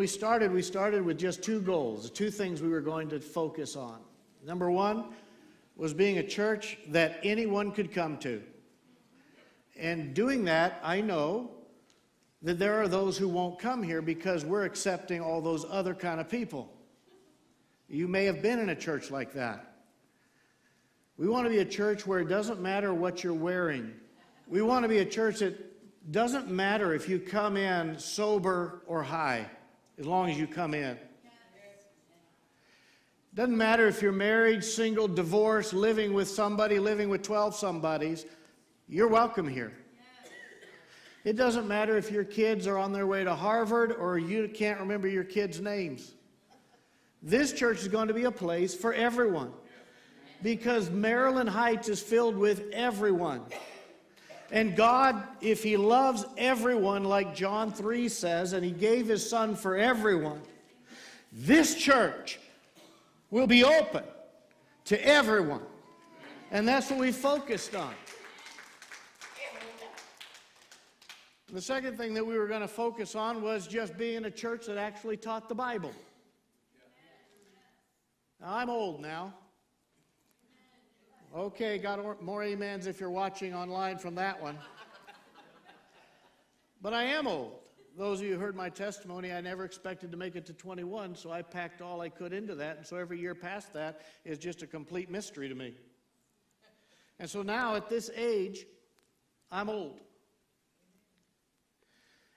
we started with just two goals, two things we were going to focus on. Number one was being a church that anyone could come to. And doing that, I know that there are those who won't come here because we're accepting all those other kind of people. You may have been in a church like that. We want to be a church where it doesn't matter what you're wearing. We want to be a church that doesn't matter if you come in sober or high, as long as you come in. Doesn't matter if you're married, single, divorced, living with somebody, living with 12 somebodies. You're welcome here. It doesn't matter if your kids are on their way to Harvard or you can't remember your kids' names. This church is going to be a place for everyone because Maryland Heights is filled with everyone. And God, if He loves everyone, like John 3 says, and He gave His Son for everyone, this church will be open to everyone. And that's what we focused on. The second thing that we were going to focus on was just being a church that actually taught the Bible. Now, I'm old now. Okay, got more amens if you're watching online from that one. But I am old. Those of you who heard my testimony, I never expected to make it to 21, so I packed all I could into that, and so every year past that is just a complete mystery to me. And so now, at this age, I'm old.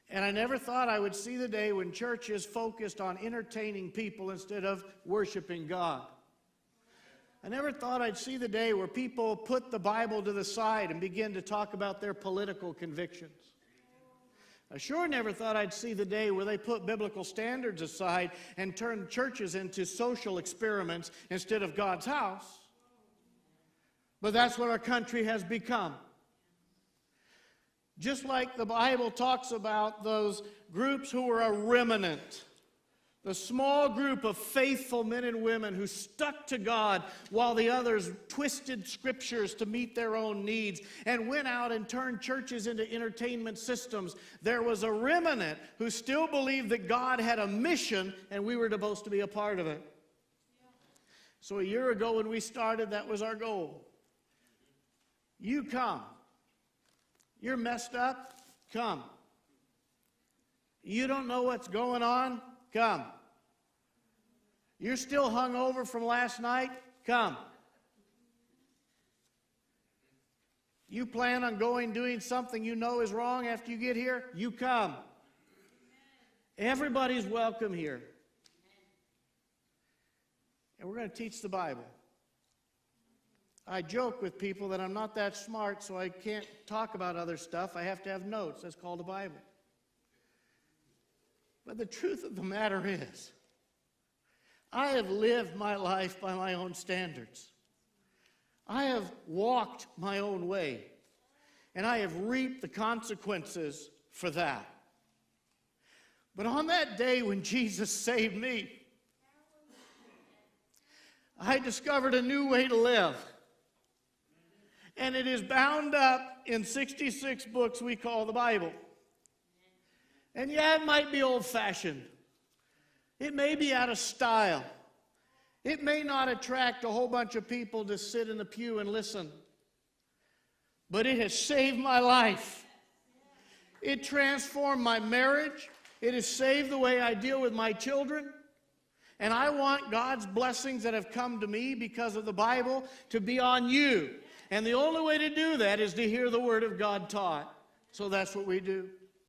And I never thought I would see the day when churches focused on entertaining people instead of worshiping God. I never thought I'd see the day where people put the Bible to the side and begin to talk about their political convictions. I sure never thought I'd see the day where they put biblical standards aside and turn churches into social experiments instead of God's house. But that's what our country has become. Just like the Bible talks about those groups who were a remnant, the small group of faithful men and women who stuck to God while the others twisted scriptures to meet their own needs and went out and turned churches into entertainment systems. There was a remnant who still believed that God had a mission and we were supposed to be a part of it. So a year ago when we started, that was our goal. You come. You're messed up? Come. You don't know what's going on? Come. You're still hungover from last night? Come. You plan on doing something you know is wrong after you get here? You come. Everybody's welcome here. And we're going to teach the Bible. I joke with people that I'm not that smart, so I can't talk about other stuff. I have to have notes. That's called the Bible. But the truth of the matter is, I have lived my life by my own standards. I have walked my own way, and I have reaped the consequences for that. But on that day when Jesus saved me, I discovered a new way to live. And it is bound up in 66 books we call the Bible. And yeah, it might be old-fashioned. It may be out of style. It may not attract a whole bunch of people to sit in the pew and listen. But it has saved my life. It transformed my marriage. It has saved the way I deal with my children. And I want God's blessings that have come to me because of the Bible to be on you. And the only way to do that is to hear the Word of God taught. So that's what we do.